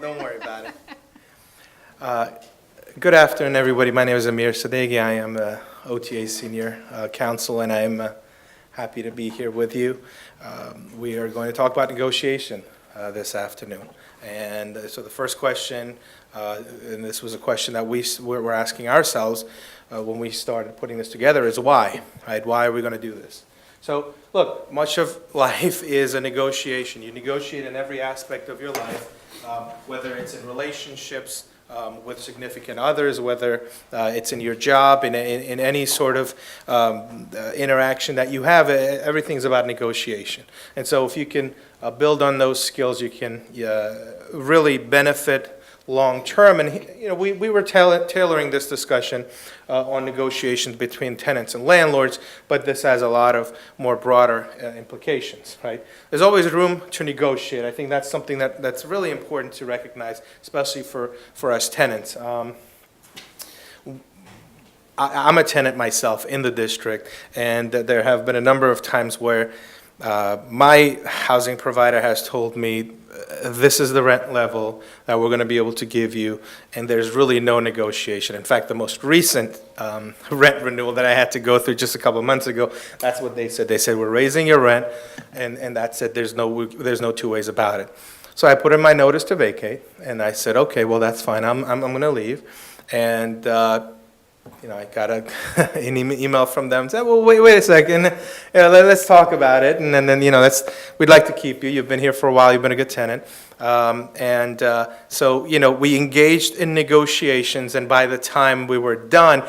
Don't worry about it. Good afternoon, everybody. My name is Amir Sadeghi. I am OTA Senior Counsel, and I'm happy to be here with you. We are going to talk about negotiation this afternoon. And so the first question, and this was a question that we're asking ourselves when we started putting this together, is why, right? Why are we going to do this? So, look, much of life is a negotiation. You negotiate in every aspect of your life, whether it's in relationships with significant others, whether it's in your job, in any sort of interaction that you have. Everything's about negotiation. And so if you can build on those skills, you can really benefit long term. And we were tailoring this discussion on negotiations between tenants and landlords, but this has a lot of more broader implications, right? There's always room to negotiate. I think that's something that's really important to recognize, especially for us tenants. I'm a tenant myself in the district, and there have been a number of times where my housing provider has told me, this is the rent level that we're going to be able to give you, and there's really no negotiation. In fact, the most recent rent renewal that I had to go through just a couple of months ago, that's what they said. They said, we're raising your rent, and that's it. There's no two ways about it. So I put in my notice to vacate, and I said, okay, well, that's fine. I'm going to leave. And I got an email from them, said, well, wait a second, let's talk about it, and then we'd like to keep you. You've been here for a while. You've been a good tenant. So we engaged in negotiations, and by the time we were done,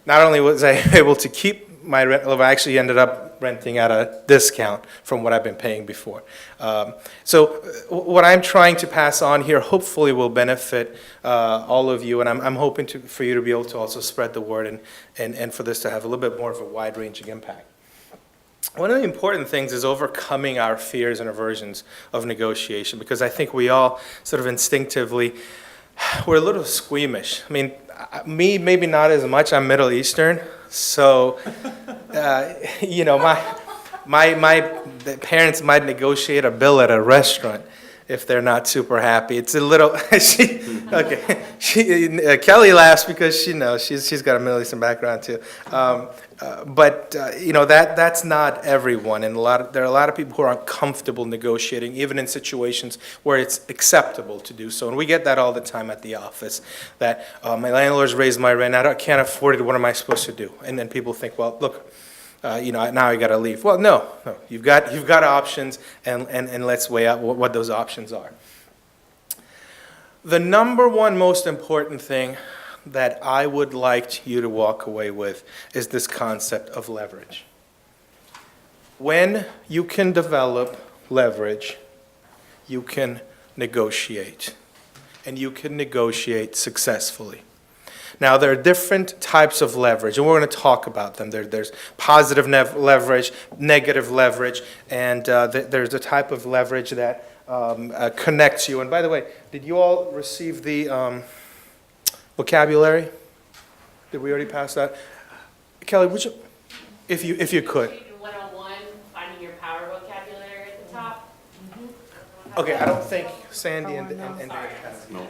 not only was I able to keep my rent level, I actually ended up renting at a discount from what I've been paying before. So what I'm trying to pass on here hopefully will benefit all of you, and I'm hoping for you to be able to also spread the word and for this to have a little bit more of a wide-ranging impact. One of the important things is overcoming our fears and aversions of negotiation, because I think we all sort of instinctively, we're a little squeamish. I mean, me, maybe not as much. I'm Middle Eastern, so my parents might negotiate a bill at a restaurant if they're not super happy. It's a little Kelly laughs because she knows she's got a Middle Eastern background too. That's not everyone, and there are a lot of people who are uncomfortable negotiating, even in situations where it's acceptable to do so. And we get that all the time at the office. That my landlord's raised my rent, I can't afford it. What am I supposed to do? And then people think, well, look, now I got to leave. Well, no, you've got options, and let's weigh out what those options are. The number one most important thing that I would like you to walk away with is this concept of leverage. When you can develop leverage, you can negotiate, and you can negotiate successfully. Now, there are different types of leverage, and we're going to talk about them. There's positive leverage, negative leverage, and there's a type of leverage that connects you. And by the way, did you all receive the vocabulary? Did we already pass that? Kelly, would you, if you could. 101, finding your power vocabulary at the top. Mm-hmm. Okay, I don't think Sandy and David has it. No.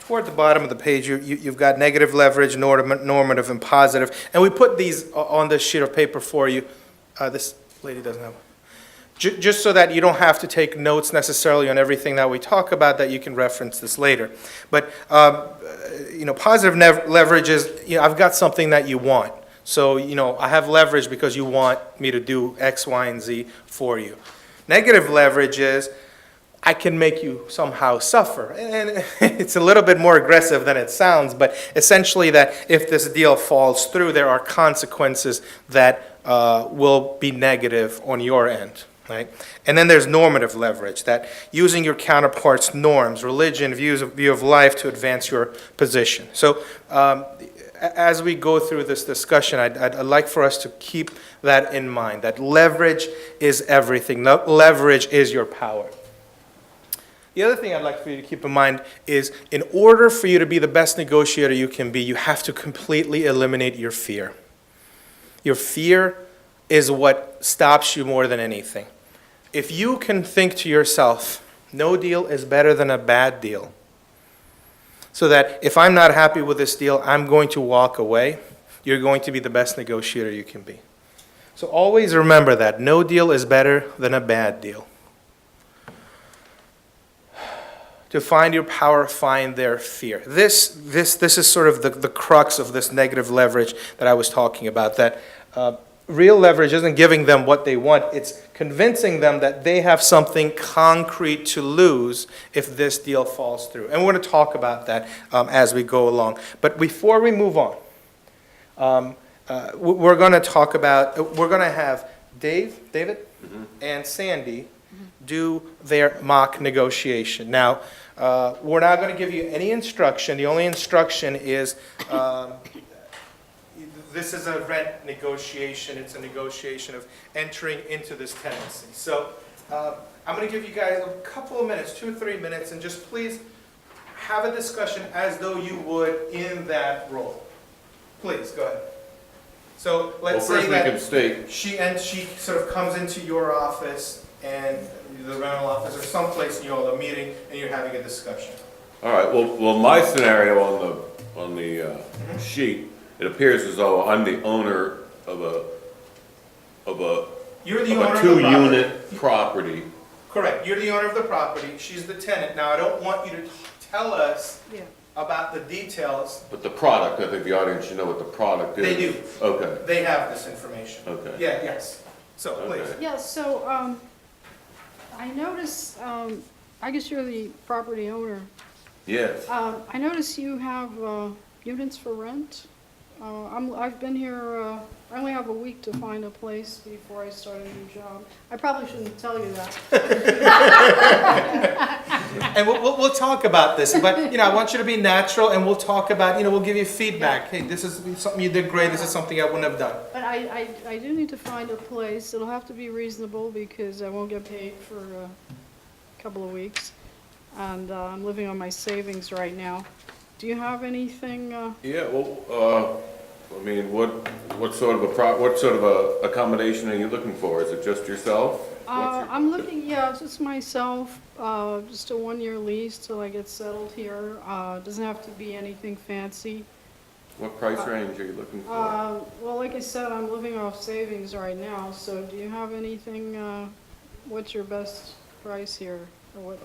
Toward the bottom of the page, you've got negative leverage, normative, and positive. And we put these on this sheet of paper for you. This lady doesn't have one. Just so that you don't have to take notes necessarily on everything that we talk about, that you can reference this later. But, positive leverage is, I've got something that you want. So, I have leverage because you want me to do X, Y, and Z for you. Negative leverage is, I can make you somehow suffer. And it's a little bit more aggressive than it sounds, but essentially that if this deal falls through, there are consequences that will be negative on your end, right? And then there's normative leverage, that using your counterpart's norms, religion, view of life to advance your position. So as we go through this discussion, I'd like for us to keep that in mind, that leverage is everything. Leverage is your power. The other thing I'd like for you to keep in mind is in order for you to be the best negotiator you can be, you have to completely eliminate your fear. Your fear is what stops you more than anything. If you can think to yourself, no deal is better than a bad deal, so that if I'm not happy with this deal, I'm going to walk away, you're going to be the best negotiator you can be. So always remember that no deal is better than a bad deal. To find your power, find their fear. This is sort of the crux of this negative leverage that I was talking about, that real leverage isn't giving them what they want, it's convincing them that they have something concrete to lose if this deal falls through. And we're going to talk about that as we go along. But before we move on, we're going to have David, and Sandy do their mock negotiation. Now, we're not going to give you any instruction. The only instruction is this is a rent negotiation. It's a negotiation of entering into this tenancy. So I'm going to give you guys a couple of minutes, 2 or 3 minutes, and just please have a discussion as though you would in that role. Please, go ahead. So let's say that she sort of comes into your office and the rental office or someplace, you know, a meeting, and you're having a discussion. All right. Well, my scenario on the sheet, it appears as though I'm the owner of a You're the owner of the two-unit property. Correct. You're the owner of the property. She's the tenant. Now, I don't want you to tell us about the details. But the product, I think the audience should know what the product is. They do. Okay. They have this information. Okay. Yeah. Yes. So please. Okay. Yeah, so I noticed, I guess you're the property owner. Yes. I notice you have units for rent. I've been here, I only have a week to find a place before I start a new job. I probably shouldn't tell you that. And we'll talk about this, but you know, I want you to be natural, and we'll talk about, you know, we'll give you feedback. Hey, this is something you did great. This is something I wouldn't have done. But I do need to find a place. It'll have to be reasonable because I won't get paid for a couple of weeks. And I'm living on my savings right now. Do you have anything? Yeah. Well, I mean, what sort of a accommodation are you looking for? Is it just yourself? I'm looking, just myself, just a 1-year lease till I get settled here. Doesn't have to be anything fancy. What price range are you looking for? Well, like I said, I'm living off savings right now, so do you have anything, what's your best price here? Or what?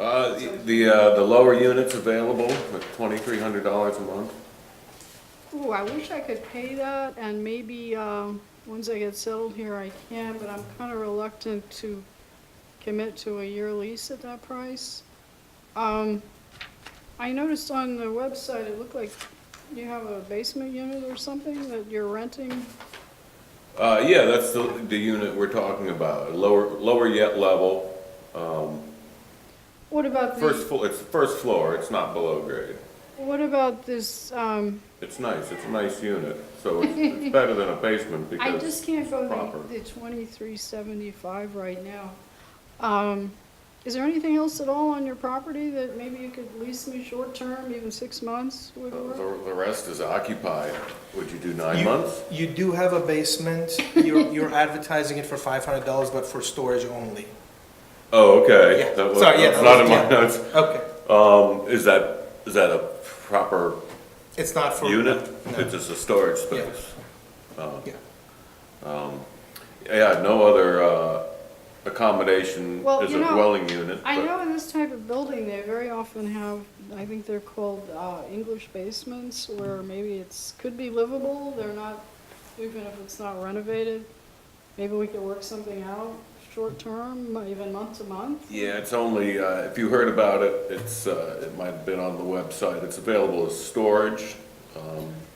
The lower units available at $2,300 a month. Ooh, I wish I could pay that, and maybe once I get settled here I can, but I'm kind of reluctant to commit to a year lease at that price. I noticed on the website it looked like you have a basement unit or something that you're renting. Yeah, that's the unit we're talking about. Lower yet level. What about the? It's the first floor. It's not below grade. What about this? It's nice. It's a nice unit. So it's better than a basement because I just can't go proper. the $23.75 right now. Is there anything else at all on your property that maybe you could lease me short term, even 6 months would work? The rest is occupied. Would you do 9 months? You do have a basement. You're advertising it for $500, but for storage only. Oh, okay. Yeah. That's that not was- in my yeah. notes. Okay. Is that a proper It's not for unit? No. It's just a storage space. Yeah. Yeah, no other accommodation Well, is you a know, dwelling unit. I but- know in this type of building, they very often have, I think they're called English basements, where maybe could be livable, they're not, even if it's not renovated. Maybe we could work something out, short term, even month to month. Yeah, it's only, if you heard about it, it might have been on the website. It's available as storage.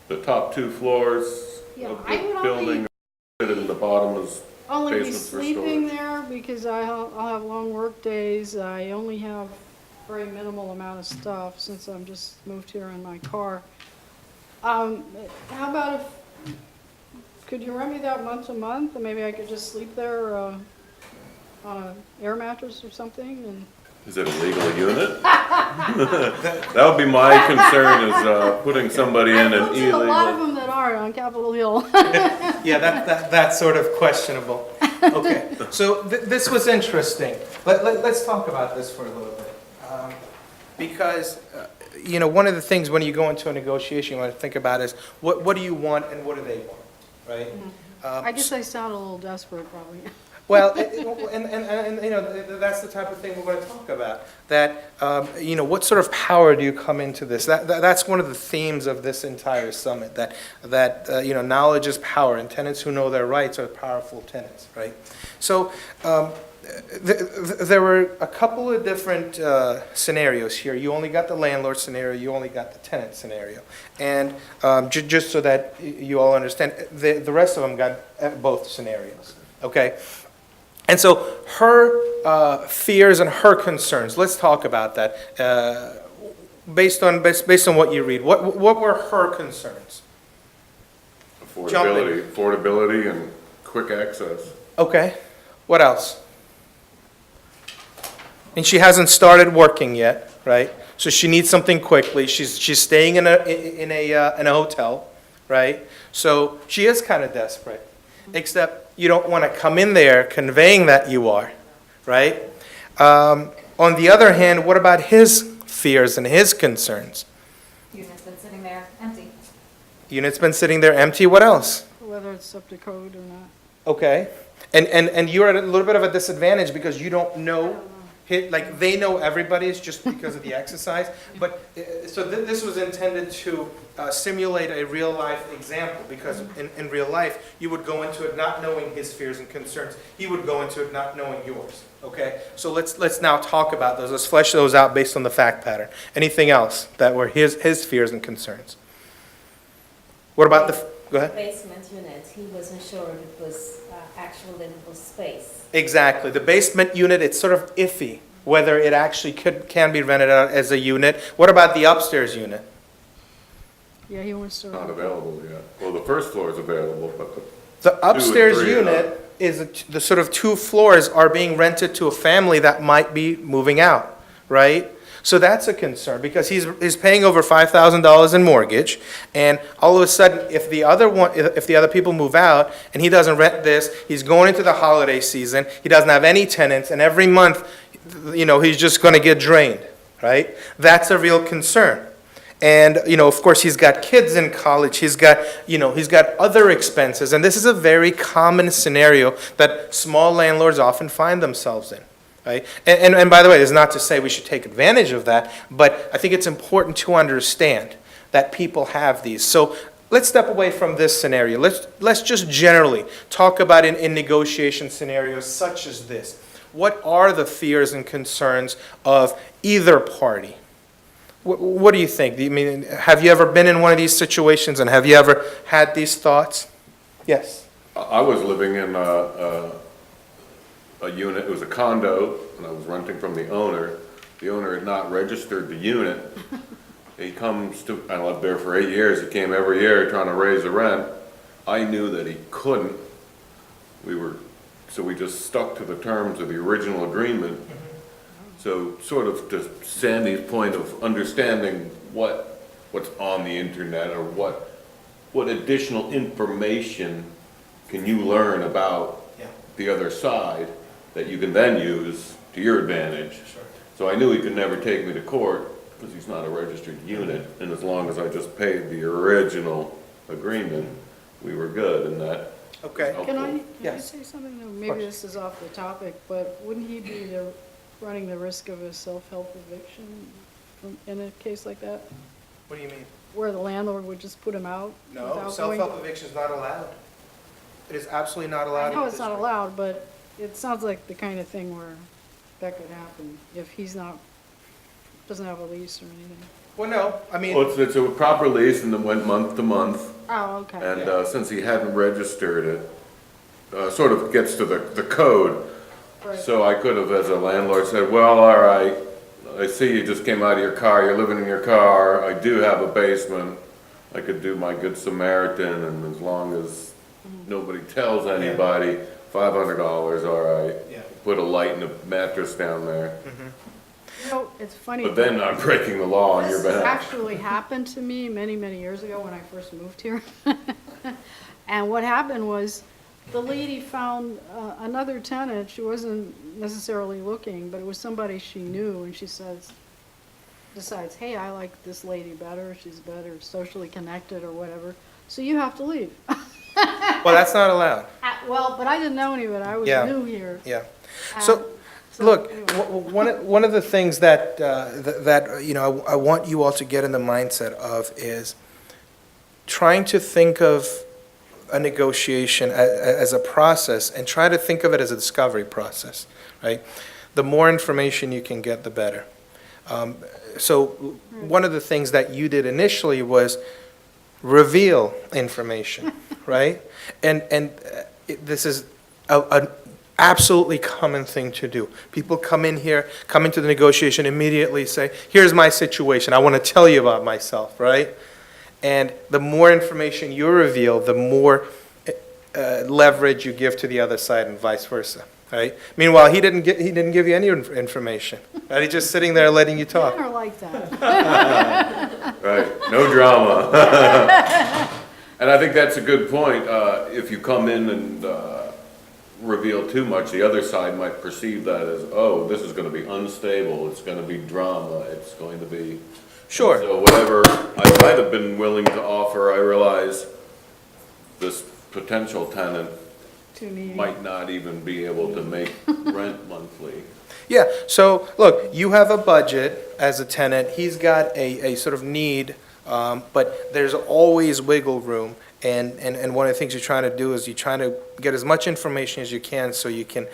The top 2 floors Yeah, of I the would building, and the bottom is only be basements for sleeping storage. there because I'll have long work days. I only have very minimal amount of stuff since I'm just moved here in my car. How about could you rent me that month to month, and maybe I could just sleep there on an air mattress or something? And Is it a legal unit? That would be my concern, is putting somebody in an There's a lot of illegal. them that are on Capitol Hill. Yeah, that's sort of questionable. Okay, so this was interesting. Let's talk about this for a little bit. Because, you know, one of the things when you go into a negotiation, you want to think about is, what do you want and what do they want, right? I guess I sound a little desperate, probably. Well, and you know, that's the type of thing we're going to talk about. That, you know, what sort of power do you come into this? That's one of the themes of this entire summit, that you know, knowledge is power, and tenants who know their rights are powerful tenants, right? So, there were a couple of different scenarios here. You only got the landlord scenario, you only got the tenant scenario. And just so that you all understand, the rest of them got both scenarios, okay? And so her fears and her concerns, let's talk about that. Based on what you read, what were her concerns? Affordability and quick access. Okay, what else? And she hasn't started working yet, right? So she needs something quickly. She's staying in a hotel, right? So she is kind of desperate, except you don't want to come in there conveying that you are, right? On the other hand, what about his fears and his concerns? Unit's been sitting there empty. Unit's been sitting there empty, what else? Whether it's up to code or not. Okay, and you're at a little bit of a disadvantage because you don't know, like, they know everybody's just because of the exercise, but, so this was intended to simulate a real-life example, because in real life, you would go into it not knowing his fears and concerns. He would go into it not knowing yours, okay? So let's now talk about those. Let's flesh those out based on the fact pattern. Anything else that were his fears and concerns? What about go ahead. Basement unit, he wasn't sure if it was actual livable space. Exactly. The basement unit, it's sort of iffy whether it actually can be rented out as a unit. What about the upstairs unit? Yeah, he wants to. Not available yet. Well, the first floor is available, but The upstairs three, unit is the sort of 2 floors are being rented to a family that might be moving out, right? So that's a concern because he's paying over $5,000 in mortgage, and all of a sudden, if the other people move out and he doesn't rent this, he's going into the holiday season. He doesn't have any tenants, and every month, you know, he's just going to get drained, right? That's a real concern. And, you know, of course, he's got kids in college, he's got other expenses, and this is a very common scenario that small landlords often find themselves in, right? And by the way, this is not to say we should take advantage of that, but I think it's important to understand that people have these. So let's step away from this scenario. Let's just generally talk about in negotiation scenarios such as this. What are the fears and concerns of either party? What do you think? Have you ever been in one of these situations, and have you ever had these thoughts? Yes. I was living in a unit, it was a condo, and I was renting from the owner. The owner had not registered the unit. He comes to, I lived there for 8 years, he came every year trying to raise the rent. I knew that he couldn't. So we just stuck to the terms of the original agreement. So sort of to Sandy's point of understanding what's on the internet, or what additional information can you learn about the other side that you can then use to your advantage. Sure. So I knew he could never take me to court because he's not a registered unit, and as long as I just paid the original agreement, we were good, and that Okay. was Can I helpful. Yes. say something? though? Maybe this is off the topic, but wouldn't he be running the risk of a self-help eviction in a case like that? What do you mean? Where the landlord would just put him out? No, without self-help going- eviction is not allowed. It is absolutely not allowed. I in know the it's not district. allowed, but it sounds like the kind of thing where that could happen if he's doesn't have a lease or anything. Well, no, I mean, Well, it's a proper lease, and it went month to month. Oh, okay. And since he hadn't registered it, sort of gets to the code. Right. So I could have, as a landlord, said, well, all right, I see you just came out of your car, you're living in your car, I do have a basement. I could do my good Samaritan, and as long as nobody tells anybody, $500, all right. Yeah. Put a light and a mattress down there. know, it's funny. But then I'm breaking the law on your This behalf. actually happened to me many, many years ago when I first moved here. And what happened was, the lady found another tenant. She wasn't necessarily looking, but it was somebody she knew, and she decides, hey, I like this lady better, she's better socially connected or whatever, so you have to leave. Well, that's not allowed. Well, but I didn't know any of it, I was Yeah. new here. Yeah. Um, So, look, anyway. one of the things that, I want you all to get in the mindset of is trying to think of a negotiation as a process and try to think of it as a discovery process, right? The more information you can get, the better. So one of the things that you did initially was reveal information, right? And this is an absolutely common thing to do. People come into the negotiation, immediately say, here's my situation, I want to tell you about myself, right? And the more information you reveal, the more leverage you give to the other side and vice versa, right? Meanwhile, he didn't give you any information, right? He's just sitting there letting you talk. Men are like that. Right, no drama. And I think that's a good point. If you come in and reveal too much, the other side might perceive that as, oh, this is going to be unstable, it's going to be drama, it's going to be... Sure. So whatever I might have been willing to offer, I realize this potential tenant Too needy. might not even be able to make rent monthly. Yeah, so look, you have a budget as a tenant, he's got a sort of need, but there's always wiggle room. And one of the things you're trying to do is you're trying to get as much information as you can so you can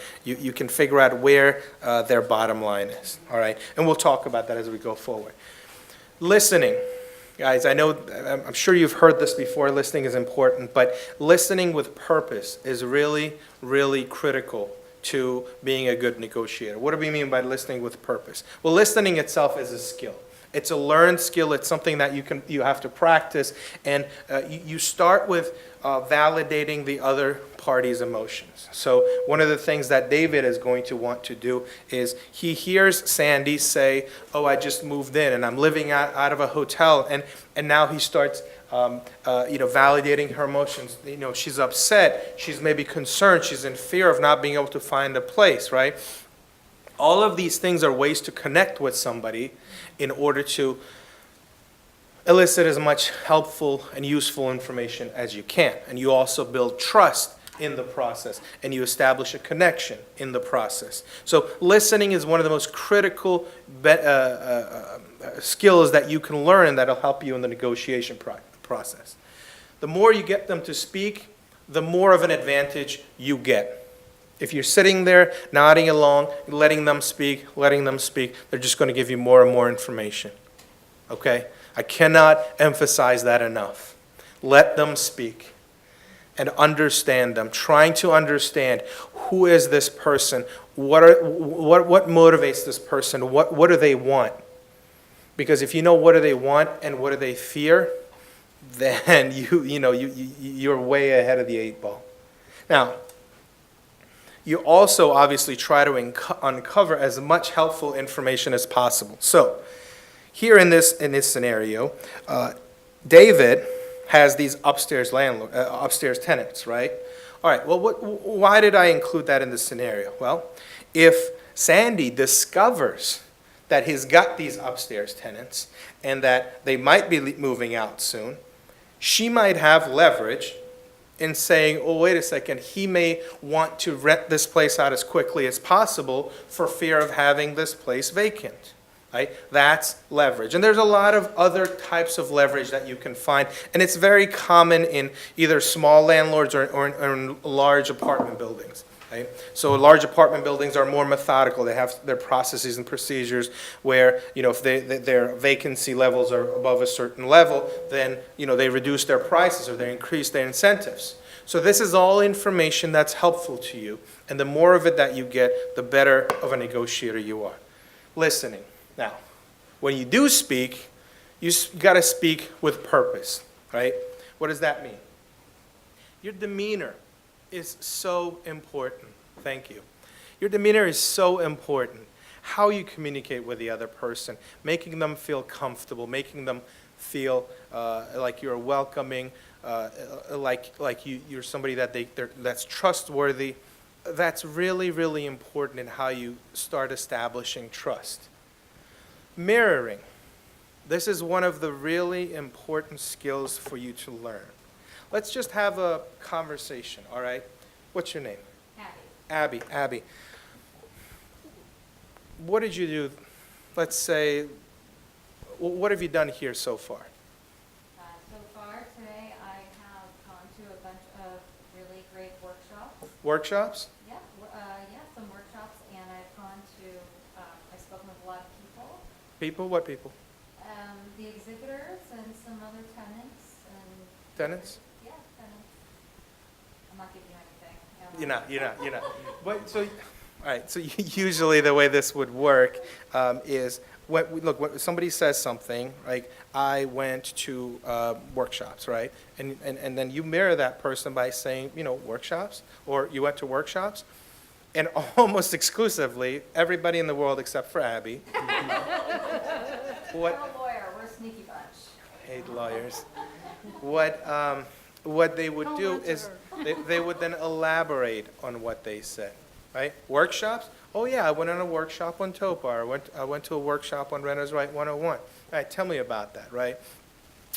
figure out where their bottom line is, all right? And we'll talk about that as we go forward. Listening. Guys, I'm sure you've heard this before, listening is important, but listening with purpose is really, really critical to being a good negotiator. What do we mean by listening with purpose? Well, listening itself is a skill. It's a learned skill, it's something that you have to practice, and you start with validating the other party's emotions. So one of the things that David is going to want to do is he hears Sandy say, oh, I just moved in and I'm living out of a hotel, and now he starts validating her emotions. She's upset, she's maybe concerned, she's in fear of not being able to find a place, right? All of these things are ways to connect with somebody in order to elicit as much helpful and useful information as you can. And you also build trust in the process, and you establish a connection in the process. So listening is one of the most critical skills that you can learn that'll help you in the negotiation process. The more you get them to speak, the more of an advantage you get. If you're sitting there nodding along, letting them speak, they're just going to give you more and more information. Okay? I cannot emphasize that enough. Let them speak and understand them, trying to understand who is this person, what motivates this person, what do they want? Because if you know what do they want and what do they fear, then you're way ahead of the 8 ball. Now, you also obviously try to uncover as much helpful information as possible. So, here in this scenario, David has these upstairs tenants, right? All right. Well, why did I include that in this scenario? Well, if Sandy discovers that he's got these upstairs tenants and that they might be moving out soon, she might have leverage in saying, oh, wait a second, he may want to rent this place out as quickly as possible for fear of having this place vacant, right? That's leverage. And there's a lot of other types of leverage that you can find, and it's very common in either small landlords or in large apartment buildings, right? So large apartment buildings are more methodical. They have their processes and procedures where, if their vacancy levels are above a certain level, then, they reduce their prices or they increase their incentives. So this is all information that's helpful to you, and the more of it that you get, the better of a negotiator you are. Listening. Now, when you do speak, you got to speak with purpose, right? What does that mean? Your demeanor is so important. Thank you. Your demeanor is so important. how you communicate with the other person, making them feel comfortable, making them feel like you're welcoming, like you're somebody that's trustworthy. That's really, really important in how you start establishing trust. Mirroring. This is one of the really important skills for you to learn. Let's just have a conversation, all right? What's your name? Abby. Abby. What did you do? Let's say, what have you done here so far? So far today, I have gone to a bunch of really great workshops. Workshops? Yeah, some workshops, and I've gone to, I've spoken with a lot of people. People? What people? The exhibitors and some other tenants and. Tenants? Yeah, tenants. I'm not giving you anything. You're not. But so, all right. So usually the way this would work is when somebody says something, like I went to workshops, right? And then you mirror that person by saying, workshops, or you went to workshops, and almost exclusively everybody in the world except for Abby. We're a lawyer, we're a sneaky bunch. Hate lawyers. What they would do is they would then elaborate on what they said, right? Workshops? Oh yeah, I went on a workshop on TOPR. I went to a workshop on Renters Right 101. All right, tell me about that, right?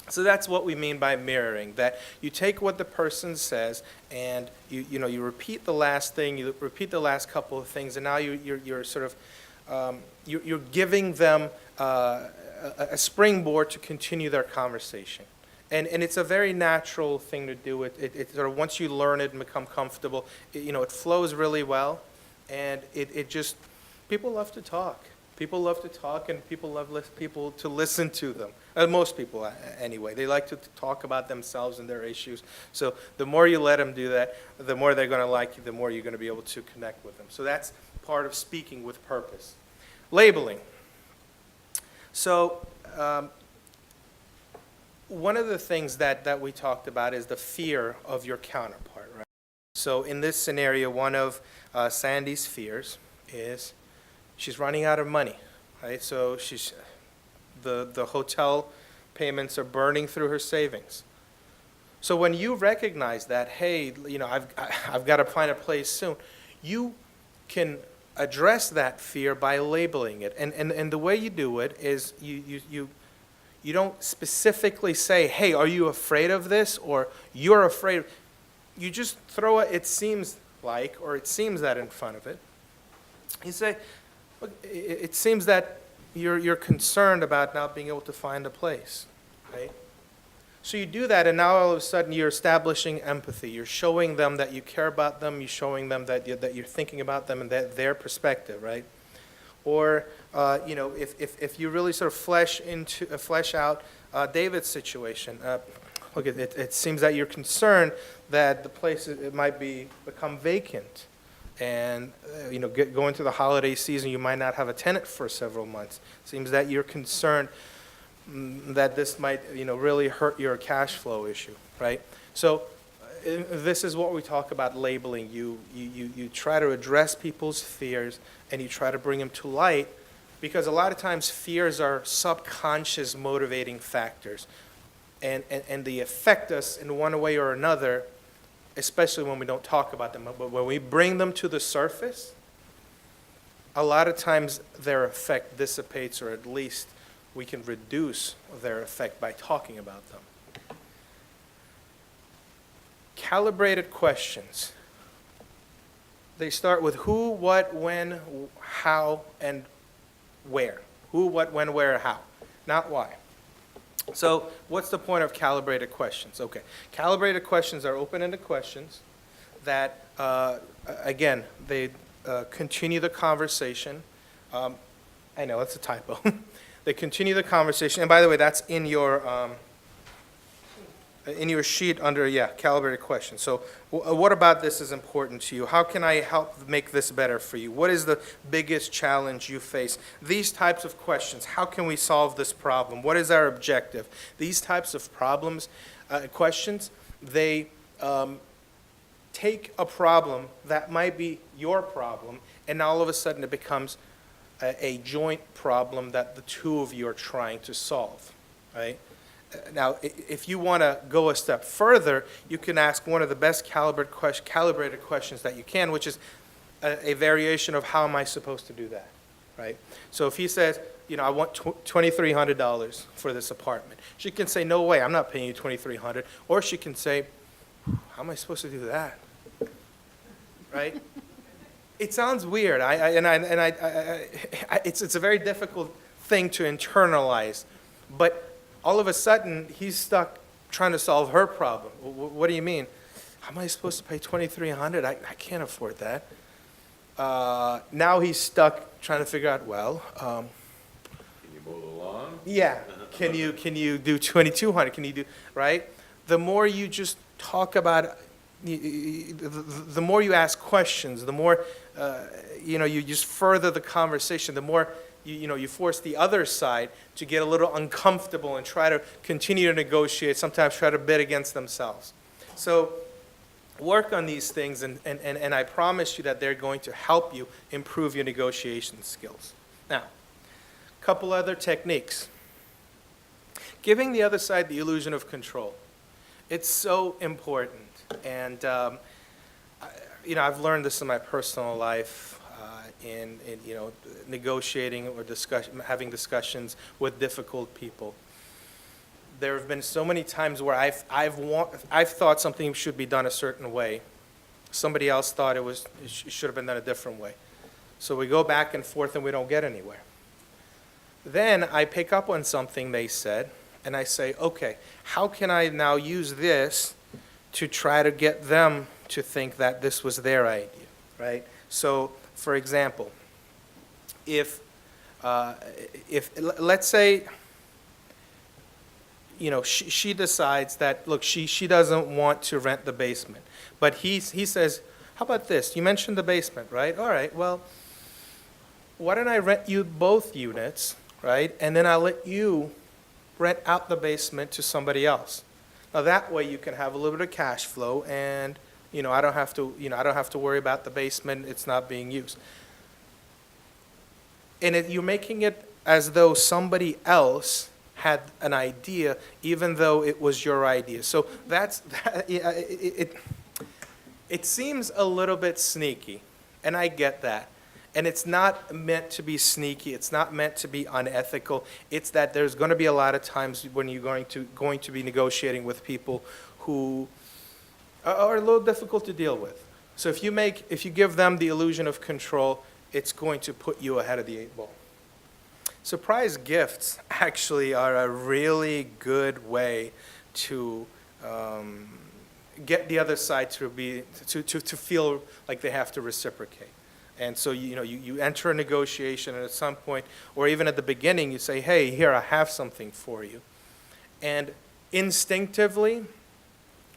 So that's what we mean by mirroring, that you take what the person says and you repeat the last thing, you repeat the last couple of things, and now you're sort of you're giving them a springboard to continue their conversation. And it's a very natural thing to do. It sort of, once you learn it and become comfortable, it flows really well. And it just, people love to talk. People love to talk, and people love people to listen to them. Most people, anyway. They like to talk about themselves and their issues. So the more you let them do that, the more they're going to like you, the more you're going to be able to connect with them. So that's part of speaking with purpose. Labeling. So one of the things that we talked about is the fear of your counterpart, right? So in this scenario, one of Sandy's fears is she's running out of money, right? So the hotel payments are burning through her savings. So when you recognize that, hey, I've got to find a place soon, you can address that fear by labeling it. And the way you do it is you don't specifically say, hey, are you afraid of this? Or you're afraid. You just throw it seems like, or it seems that in front of it. You say, look, it seems that you're concerned about not being able to find a place, right? So you do that, and now all of a sudden you're establishing empathy. You're showing them that you care about them. You're showing them that you're thinking about them and their perspective, right? Or if you really sort of flesh out David's situation, look, it seems that you're concerned that the place it might become vacant, and going to the holiday season, you might not have a tenant for several months. It seems that you're concerned that this might really hurt your cash flow issue, right? So this is what we talk about labeling. You try to address people's fears, and you try to bring them to light, because a lot of times fears are subconscious motivating factors, and they affect us in one way or another, especially when we don't talk about them. But when we bring them to the surface, a lot of times their effect dissipates, or at least we can reduce their effect by talking about them. Calibrated questions. They start with who, what, when, how, and where. Who, what, when, where, how. Not why. So what's the point of calibrated questions? Okay. Calibrated questions are open-ended questions that, again, they continue the conversation. I know, that's a typo. They continue the conversation. And by the way, that's in your sheet under, calibrated questions. So what about this is important to you? How can I help make this better for you? What is the biggest challenge you face? These types of questions. How can we solve this problem? What is our objective? These types of questions, they take a problem that might be your problem, and all of a sudden it becomes a joint problem that the two of you are trying to solve, right? Now, if you want to go a step further, you can ask one of the best calibrated questions that you can, which is a variation of how am I supposed to do that, right? So if he says, I want $2,300 for this apartment, she can say, no way, I'm not paying you $2,300. Or she can say, how am I supposed to do that, right? It sounds weird, it's a very difficult thing to internalize, but all of a sudden, he's stuck trying to solve her problem. What do you mean? How am I supposed to pay $2,300? I can't afford that. Now he's stuck trying to figure out, Can you mow the lawn? yeah, can you do $2,200? Can you do, right? The more you just talk about, the more you ask questions, the more, you just further the conversation, the more you force the other side to get a little uncomfortable and try to continue to negotiate, sometimes try to bid against themselves. So work on these things, and I promise you that they're going to help you improve your negotiation skills. Now, a couple other techniques. Giving the other side the illusion of control. It's so important. And, I've learned this in my personal life. In negotiating or having discussions with difficult people. There have been so many times where I've thought something should be done a certain way. Somebody else thought it should have been done a different way. So we go back and forth and we don't get anywhere. Then I pick up on something they said and I say, okay, how can I now use this to try to get them to think that this was their idea, right? So, for example, if let's say, she decides that, look, she doesn't want to rent the basement, but he says, how about this? You mentioned the basement, right? All right, well, why don't I rent you both units, right? And then I'll let you rent out the basement to somebody else. Now that way you can have a little bit of cash flow, and I don't have to worry about the basement. It's not being used. And you're making it as though somebody else had an idea, even though it was your idea. So it seems a little bit sneaky, and I get that. And it's not meant to be sneaky. It's not meant to be unethical. It's that there's going to be a lot of times when you're going to be negotiating with people who are a little difficult to deal with. So if you give them the illusion of control, it's going to put you ahead of the 8 ball. Surprise gifts actually are a really good way to get the other side to feel like they have to reciprocate. And so you enter a negotiation, and at some point, or even at the beginning, you say, hey, here, I have something for you. And instinctively,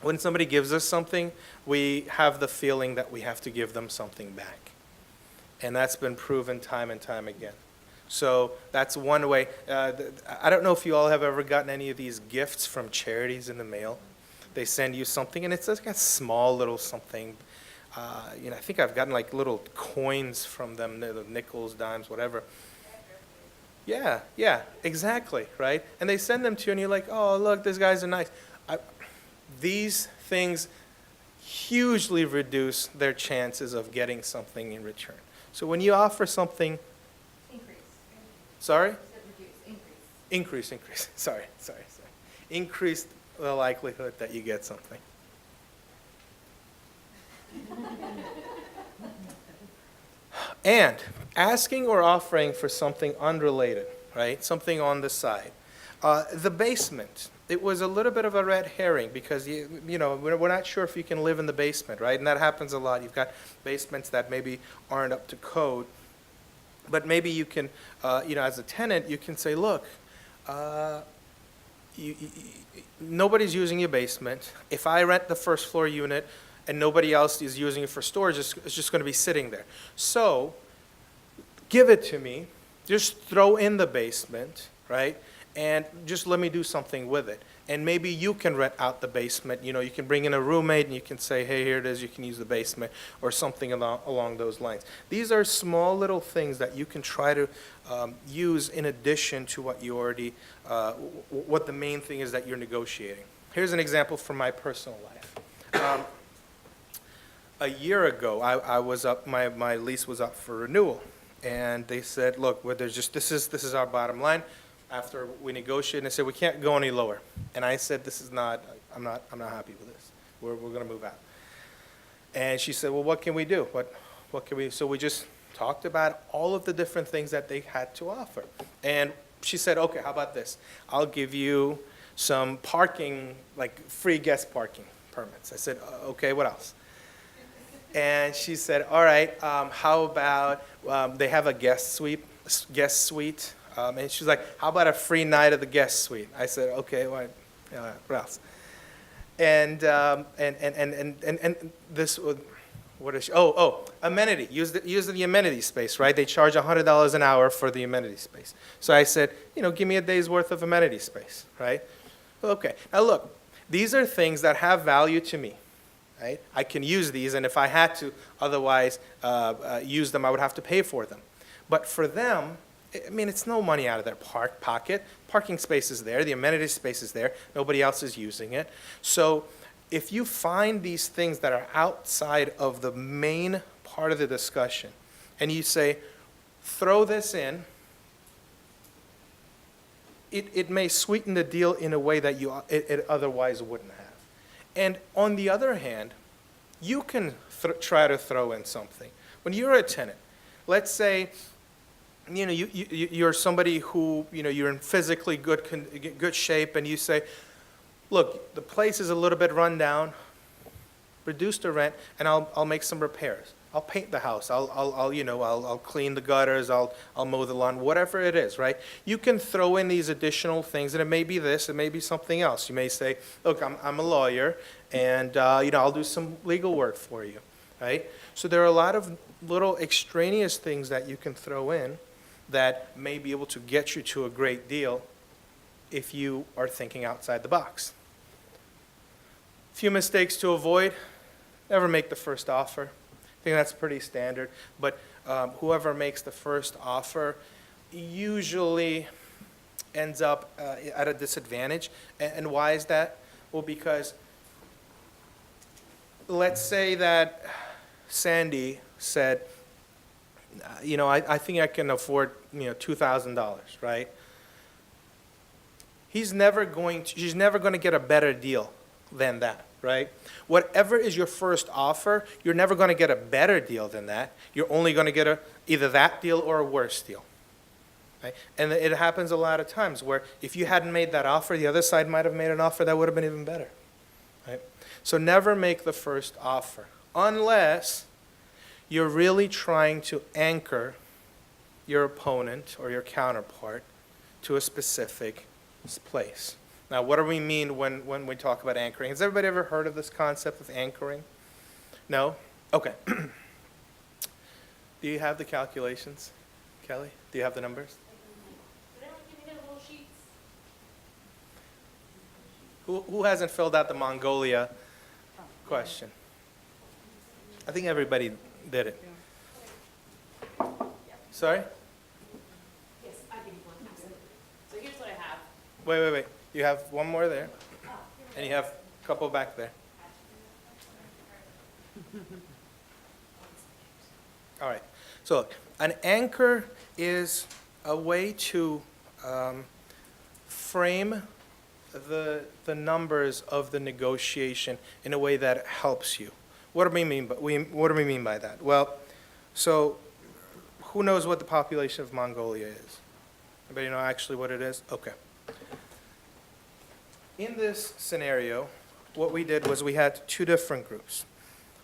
when somebody gives us something, we have the feeling that we have to give them something back. And that's been proven time and time again. So that's one way. I don't know if you all have ever gotten any of these gifts from charities in the mail. They send you something, and it's like a small little something. I think I've gotten like little coins from them, the nickels, dimes, whatever. Yeah, exactly, right? And they send them to you, and you're like, oh, look, these guys are nice. These things hugely reduce their chances of getting something in return. So when you offer something... Increase. Sorry? Said reduce, increase. Increase. Sorry. Increase the likelihood that you get something. And asking or offering for something unrelated, right? Something on the side. The basement. It was a little bit of a red herring because, we're not sure if you can live in the basement, right? And that happens a lot. You've got basements that maybe aren't up to code. But maybe you can, as a tenant, you can say, look, nobody's using your basement. If I rent the first floor unit and nobody else is using it for storage, it's just going to be sitting there. So give it to me. Just throw in the basement, right? and just let me do something with it. And maybe you can rent out the basement. You know, you can bring in a roommate and you can say, hey, here it is, you can use the basement, or something along those lines. These are small little things that you can try to use in addition to what you already, what the main thing is that you're negotiating. Here's an example from my personal life. A year ago, I was up, my lease was up for renewal. And they said, look, there's just, this is our bottom line. After we negotiated, they said, we can't go any lower. And I said, this is not, I'm not happy with this. We're going to move out. And she said, well, what can we do? What can we, so we just talked about all of the different things that they had to offer. And she said, okay, how about this? I'll give you some parking, like free guest parking permits. I said, okay, what else? And she said, all right, how about, they have a guest suite. And she's like, how about a free night of the guest suite? I said, okay, what else? And this, what is she? Amenity. Use the amenity space, right? They charge $100 an hour for the amenity space. So I said, give me a day's worth of amenity space, right? Okay. Now look, these are things that have value to me, right? I can use these, and if I had to otherwise use them, I would have to pay for them. But for them, I mean, it's no money out of their pocket. Parking space is there. The amenity space is there. Nobody else is using it. So if you find these things that are outside of the main part of the discussion, and you say, throw this in, it may sweeten the deal in a way that it otherwise wouldn't have. And on the other hand, you can try to throw in something. When you're a tenant, let's say, you're somebody who, you're in physically good shape, and you say, look, the place is a little bit run down, reduce the rent, and I'll make some repairs. I'll paint the house. I'll clean the gutters. I'll mow the lawn. Whatever it is, right? You can throw in these additional things, and it may be this, it may be something else. You may say, look, I'm a lawyer, and I'll do some legal work for you, right? So there are a lot of little extraneous things that you can throw in that may be able to get you to a great deal if you are thinking outside the box. A few mistakes to avoid. Never make the first offer. I think that's pretty standard. But whoever makes the first offer usually ends up at a disadvantage. And why is that? Well, because let's say that Sandy said, I think I can afford, $2,000, right? She's never going to get a better deal than that, right? Whatever is your first offer, you're never going to get a better deal than that. You're only going to get either that deal or a worse deal, right? And it happens a lot of times where if you hadn't made that offer, the other side might have made an offer that would have been even better, right? So never make the first offer unless you're really trying to anchor your opponent or your counterpart to a specific place. Now, what do we mean when we talk about anchoring? Has everybody ever heard of this concept of anchoring? No? Okay. Do you have the calculations, Kelly? Do you have the numbers? Did anyone give me their little sheets? Who hasn't filled out the Mongolia question? I think everybody did it. Sorry? Yes, I give you one. So here's what I have. Wait. You have one more there, and you have a couple back there. All right. So look, an anchor is a way to frame the numbers of the negotiation in a way that helps you. What do we mean by that? Well, so who knows what the population of Mongolia is? Anybody know actually what it is? Okay. In this scenario, what we did was we had two different groups.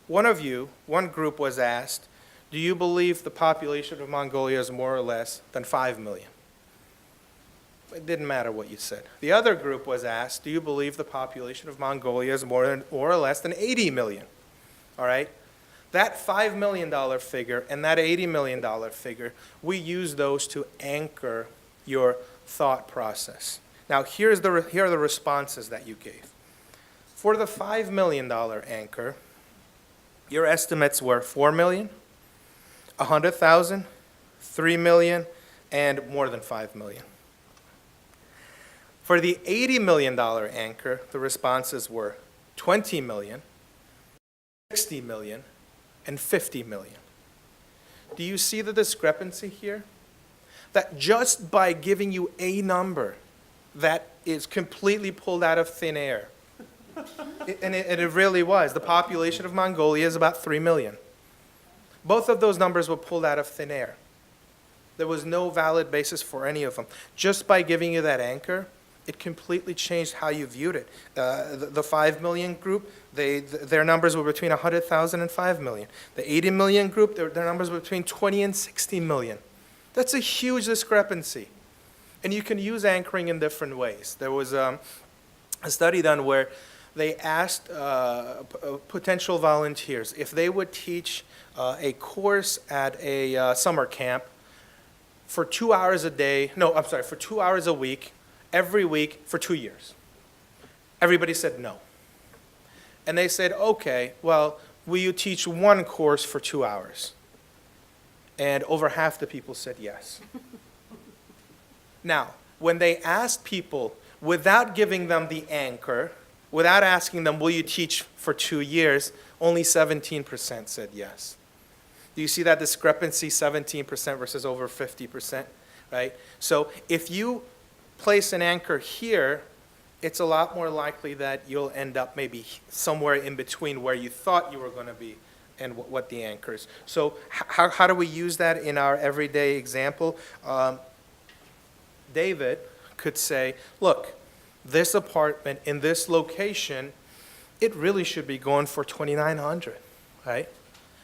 One group was asked, do you believe the population of Mongolia is more or less than 5 million? It didn't matter what you said. The other group was asked, do you believe the population of Mongolia is more or less than 80 million? All right? That $5 million figure and that $80 million figure, we use those to anchor your thought process. Now, here are the responses that you gave. For the $5 million anchor, your estimates were $4 million, $100,000, $3 million, and more than $5 million. For the $80 million anchor, the responses were $20 million, $60 million, and $50 million. Do you see the discrepancy here? That just by giving you a number that is completely pulled out of thin air, and it really was. The population of Mongolia is about 3 million. Both of those numbers were pulled out of thin air. There was no valid basis for any of them. Just by giving you that anchor, it completely changed how you viewed it. The 5 million group, their numbers were between 100,000 and 5 million. The 80 million group, their numbers were between 20 and 60 million. That's a huge discrepancy. And you can use anchoring in different ways. There was a study done where they asked potential volunteers if they would teach a course at a summer camp for 2 hours a day, for 2 hours a week, every week for 2 years. Everybody said no. And they said, okay, well, will you teach one course for 2 hours? And over half the people said yes. Now, when they asked people, without giving them the anchor, without asking them, will you teach for 2 years, only 17% said yes. Do you see that discrepancy, 17% versus over 50%, right? So if you place an anchor here, it's a lot more likely that you'll end up maybe somewhere in between where you thought you were going to be and what the anchor is. So how do we use that in our everyday example? David could say, look, this apartment in this location, it really should be going for $2,900, right?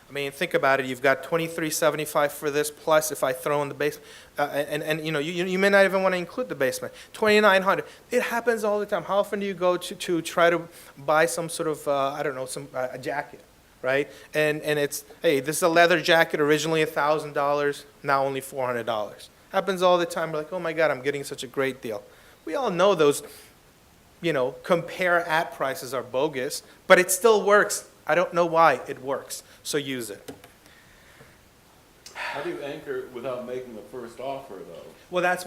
I mean, think about it. You've got $2,375 for this, plus if I throw in the basement, and you know, you may not even want to include the basement. $2,900. It happens all the time. How often do you go to try to buy some sort of a jacket, right? And it's, hey, this is a leather jacket, originally $1,000, now only $400. Happens all the time. We're like, oh my God, I'm getting such a great deal. We all know those, compare at prices are bogus, but it still works. I don't know why it works, so use it. How do you anchor without making the first offer, though? Well, that's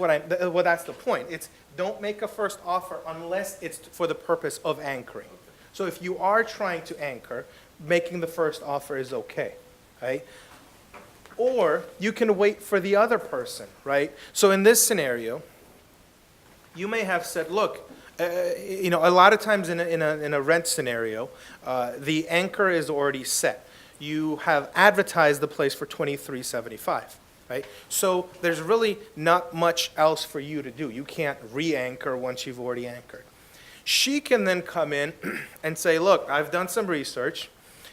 the point. It's don't make a first offer unless it's for the purpose of anchoring. Okay. So if you are trying to anchor, making the first offer is okay, right? Or you can wait for the other person, right? So in this scenario, you may have said, look, a lot of times in a rent scenario, the anchor is already set. You have advertised the place for $2,375, right? So there's really not much else for you to do. You can't re-anchor once you've already anchored. She can then come in and say, look, I've done some research.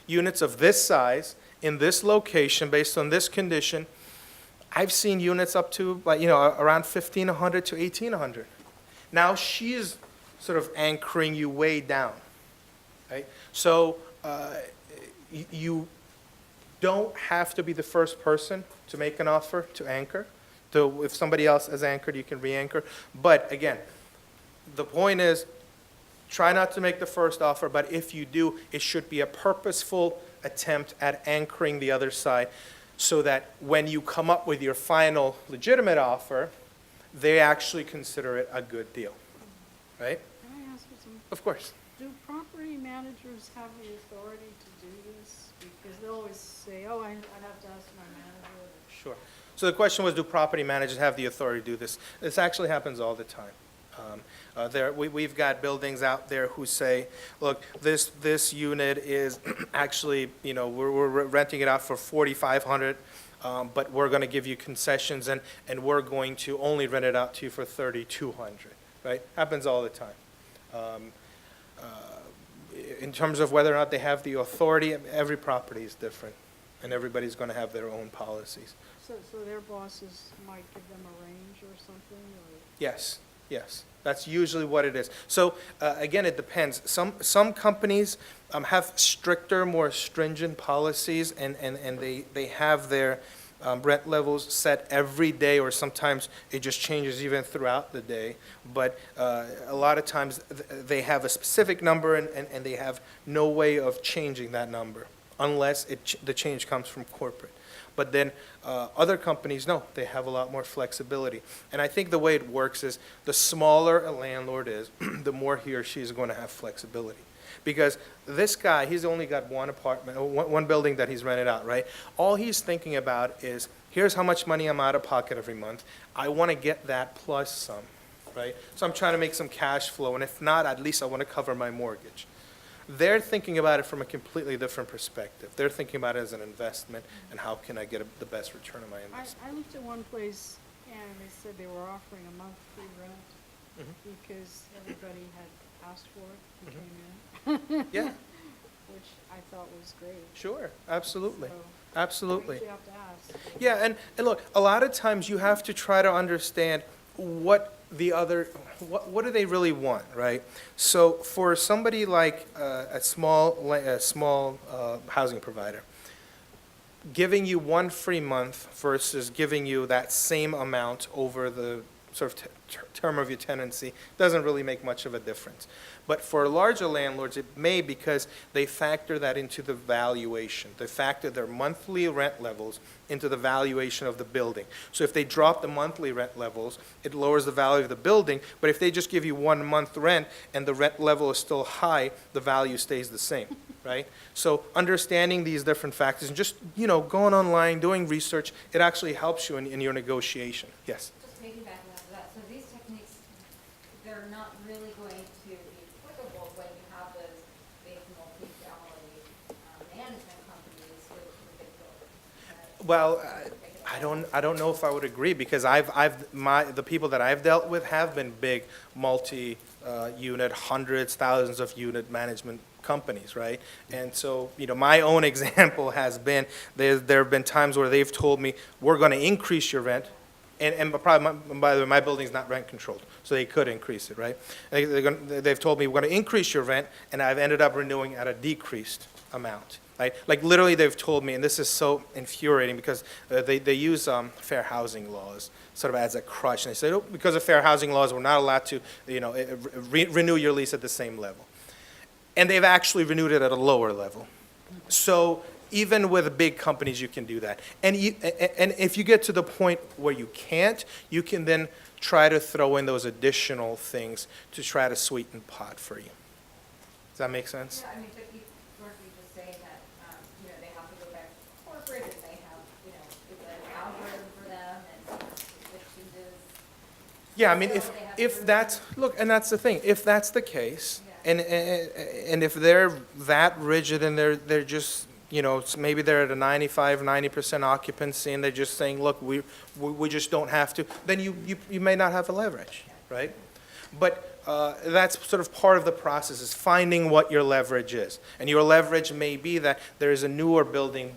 Units of this size, in this location, based on this condition, I've seen units up to around $1,500 to $1,800. Now she's sort of anchoring you way down, right? So you don't have to be the first person to make an offer to anchor. So if somebody else has anchored, you can re-anchor. But again, the point is, try not to make the first offer, but if you do, it should be a purposeful attempt at anchoring the other side so that when you come up with your final legitimate offer, they actually consider it a good deal, right? Can I ask you something? Of course. Do property managers have the authority to do this? Because they'll always say, oh, I'd have to ask my manager. Sure. So the question was, do property managers have the authority to do this? This actually happens all the time. We've got buildings out there who say, look, this unit is actually, we're renting it out for $4,500, but we're going to give you concessions, and we're going to only rent it out to you for $3,200, right? Happens all the time. In terms of whether or not they have the authority, every property is different, and everybody's going to have their own policies. So their bosses might give them a range or something? Or? Yes. That's usually what it is. So again, it depends. Some companies have stricter, more stringent policies, and they have their rent levels set every day, or sometimes it just changes even throughout the day. But a lot of times they have a specific number, and they have no way of changing that number unless the change comes from corporate. But then other companies, no, they have a lot more flexibility. And I think the way it works is the smaller a landlord is, the more he or she is going to have flexibility. Because this guy, he's only got one apartment, one building that he's rented out, right? All he's thinking about is, here's how much money I'm out of pocket every month. I want to get that plus some, right? So I'm trying to make some cash flow, and if not, at least I want to cover my mortgage. They're thinking about it from a completely different perspective. They're thinking about it as an investment, and how can I get the best return on my investment. I looked at one place and they said they were offering a month free rent Mhm. because everybody had asked for it and came in. Yeah, Which I thought was great. sure, absolutely, So, absolutely. You have to ask. Yeah, and look, a lot of times you have to try to understand what what do they really want, right? So for somebody like a small housing provider, giving you one free month versus giving you that same amount over the sort of term of your tenancy doesn't really make much of a difference. But for larger landlords, it may, because they factor that into the valuation. They factor their monthly rent levels into the valuation of the building. So if they drop the monthly rent levels, it lowers the value of the building. But if they just give you 1 month rent and the rent level is still high, the value stays the same, right? So understanding these different factors and just, going online, doing research, it actually helps you in your negotiation. Yes? Just piggybacking off of that, so these techniques, they're not really going to be applicable when you have those big multi-family management companies with big buildings. Well, I don't know if I would agree, because the people that I've dealt with have been big multi-unit, hundreds, thousands of unit management companies, right? And so, my own example has been, there have been times where they've told me, we're going to increase your rent, and probably, by the way, my building's not rent controlled, so they could increase it, right? They've told me, we're going to increase your rent, and I've ended up renewing at a decreased amount. Right? Like literally, they've told me, and this is so infuriating, because they use fair housing laws sort of as a crutch, and they say, because of fair housing laws, we're not allowed to, renew your lease at the same level. And they've actually renewed it at a lower level. So even with big companies, you can do that. And if you get to the point where you can't, you can then try to throw in those additional things to try to sweeten the pot for you. Does that make sense? Yeah, I mean, but weren't we just saying that, they have to go back to corporate, and they have, it's an algorithm for them, and it changes. Yeah, I mean, So they have if to- that's, look, and that's the thing, if that's the case, Yeah. and if they're that rigid and they're just, maybe they're at a 95, 90% occupancy, and they're just saying, look, we just don't have to, then you may not have a leverage, right? But that's sort of part of the process, is finding what your leverage is. And your leverage may be that there is a newer building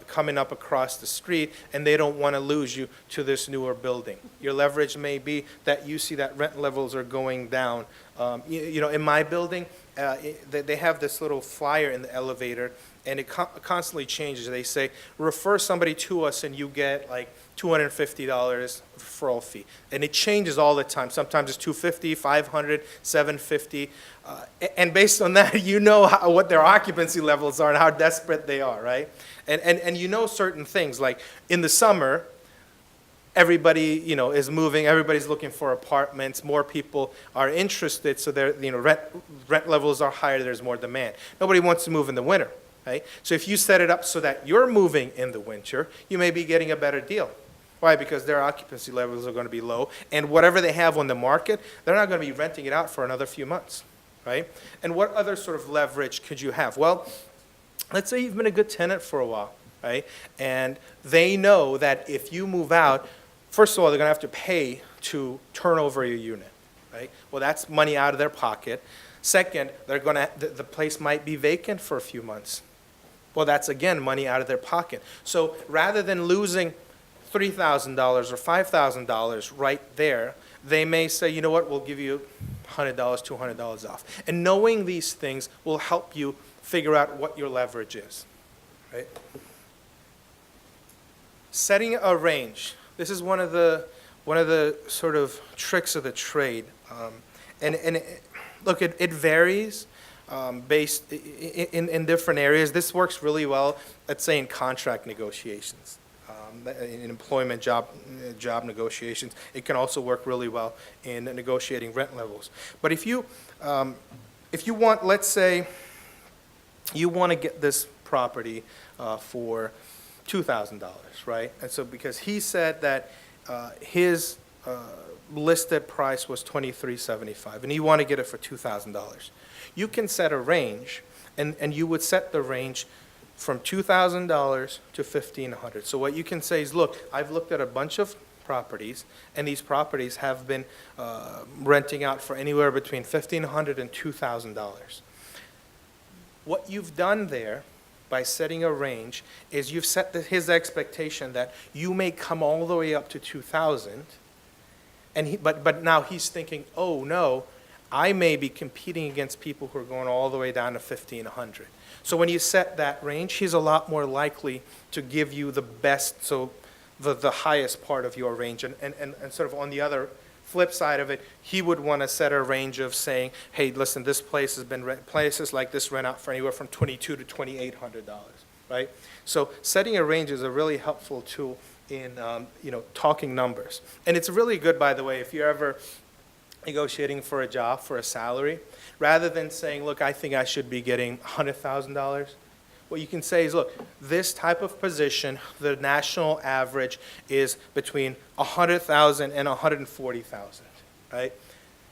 coming up across the street, and they don't want to lose you to this newer building. Your leverage may be that you see that rent levels are going down. In my building, they have this little flyer in the elevator, and it constantly changes. They say, refer somebody to us and you get like $250 referral fee. And it changes all the time. Sometimes it's $250, $500, $750. And based on that, what their occupancy levels are and how desperate they are, right? And certain things, like in the summer, everybody, is moving, everybody's looking for apartments, more people are interested, so rent levels are higher, there's more demand. Nobody wants to move in the winter, right? So if you set it up so that you're moving in the winter, you may be getting a better deal. Why? Because their occupancy levels are going to be low, and whatever they have on the market, they're not going to be renting it out for another few months, right? And what other sort of leverage could you have? Well, let's say you've been a good tenant for a while, right? And they know that if you move out, first of all, they're going to have to pay to turn over your unit, right? Well, that's money out of their pocket. Second, the place might be vacant for a few months. Well, that's, again, money out of their pocket. So rather than losing $3,000 or $5,000 right there, they may say, you know what, we'll give you $100, $200 off. And knowing these things will help you figure out what your leverage is, right? setting a range. This is one of the sort of tricks of the trade. Look, it varies based in different areas. This works really well, let's say, in contract negotiations, in employment job negotiations. It can also work really well in negotiating rent levels. But if you want, let's say, you want to get this property for $2,000, right? And so because he said that his listed price was $23.75, and you want to get it for $2,000. You can set a range, and you would set the range from $2,000 to $1,500. So what you can say is, look, I've looked at a bunch of properties, and these properties have been renting out for anywhere between $1,500 and $2,000. What you've done there by setting a range is you've set his expectation that you may come all the way up to 2,000, but now he's thinking, oh no, I may be competing against people who are going all the way down to 1,500. So when you set that range, he's a lot more likely to give you the best, so the highest part of your range. And sort of on the other flip side of it, he would want to set a range of saying, hey, listen, this place has been places like this rent out for anywhere from $2,200 to $2,800, right? So setting a range is a really helpful tool in talking numbers. And it's really good, by the way, if you're ever negotiating for a job, for a salary, rather than saying, look, I think I should be getting $100,000, what you can say is, look, this type of position, the national average is between $100,000 and $140,000, right?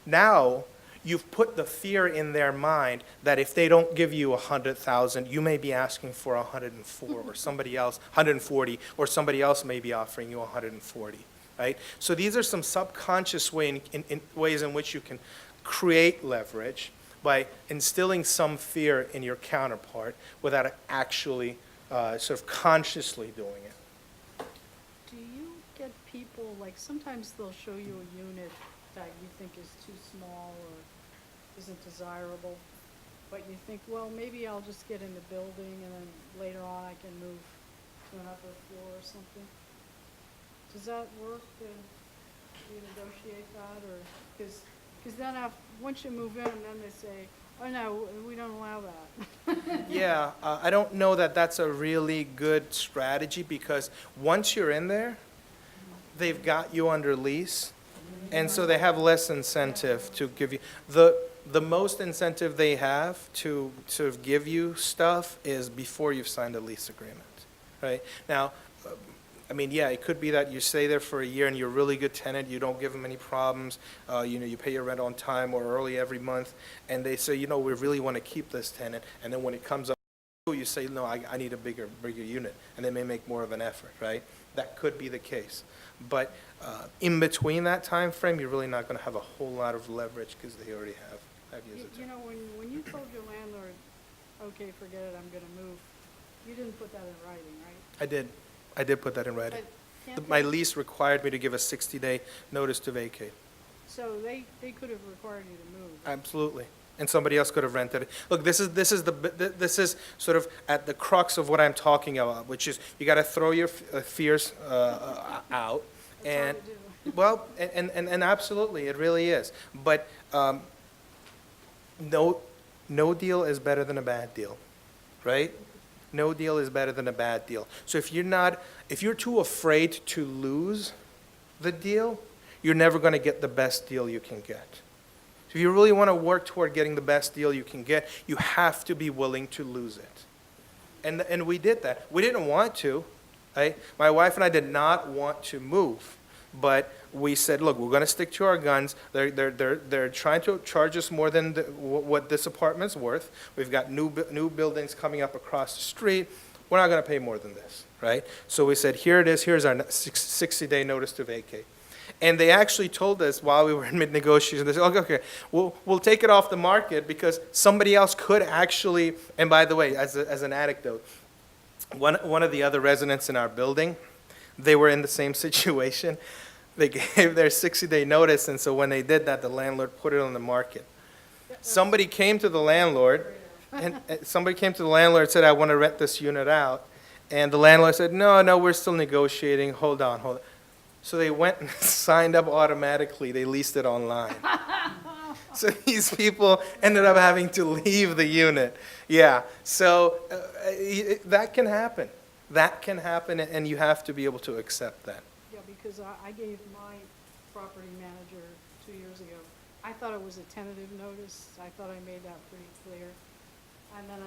Now, you've put the fear in their mind that if they don't give you $100,000, you may be asking for 104 or somebody else, 140, or somebody else may be offering you 140, right? So these are some subconscious ways in which you can create leverage by instilling some fear in your counterpart without actually sort of consciously doing it. Do you get people, like, sometimes they'll show you a unit that you think is too small or isn't desirable, but you think, well, maybe I'll just get in the building and then later on I can move to an upper floor or something? Does that work? Do you negotiate that, or, because then once you move in, then they say, oh no, we don't allow that. Yeah, I don't know that that's a really good strategy, because once you're in there, they've got you under lease, and so they have less incentive to give you. The most incentive they have to sort of give you stuff is before you've signed a lease agreement, right? Now, I mean, yeah, it could be that you stay there for a year and you're a really good tenant, you don't give them any problems, you pay your rent on time or early every month, and they say, we really want to keep this tenant, and then when it comes up, you say, no, I need a bigger unit, and they may make more of an effort, right? That could be the case. But in between that time frame, you're really not going to have a whole lot of leverage because they already have you as a tenant. When you told your landlord, okay, forget it, I'm gonna move, you didn't put that in writing, right? I did put that in writing. But can't My they- lease required me to give a 60-day notice to vacate. So they could have required you to move. Absolutely. And somebody else could have rented it. Look, this is sort of at the crux of what I'm talking about, which is you got to throw your fears out. It's And, hard to do. well, and absolutely, it really is. But no deal is better than a bad deal, right? No deal is better than a bad deal. So if you're too afraid to lose the deal, you're never going to get the best deal you can get. So if you really want to work toward getting the best deal you can get, you have to be willing to lose it. And we did that. We didn't want to, right? My wife and I did not want to move, but we said, look, we're going to stick to our guns. They're trying to charge us more than what this apartment's worth. We've got new buildings coming up across the street. We're not going to pay more than this, right? So we said, here it is. Here's our 60-day notice to vacate. And they actually told us while we were in mid-negotiation, they said, okay, we'll take it off the market because somebody else could actually, and by the way, as an anecdote, one of the other residents in our building, they were in the same situation. They gave their 60-day notice, and so when they did that, the landlord put it on the market. Somebody came to the landlord, and said, I want to rent this unit out. And the landlord said, no, we're still negotiating, hold on. So they went and signed up automatically, they leased it online. So these people ended up having to leave the unit. Yeah, so that can happen. That can happen, and you have to be able to accept that. Yeah, because I gave my property manager 2 years ago, I thought it was a tentative notice. I thought I made that pretty clear. And then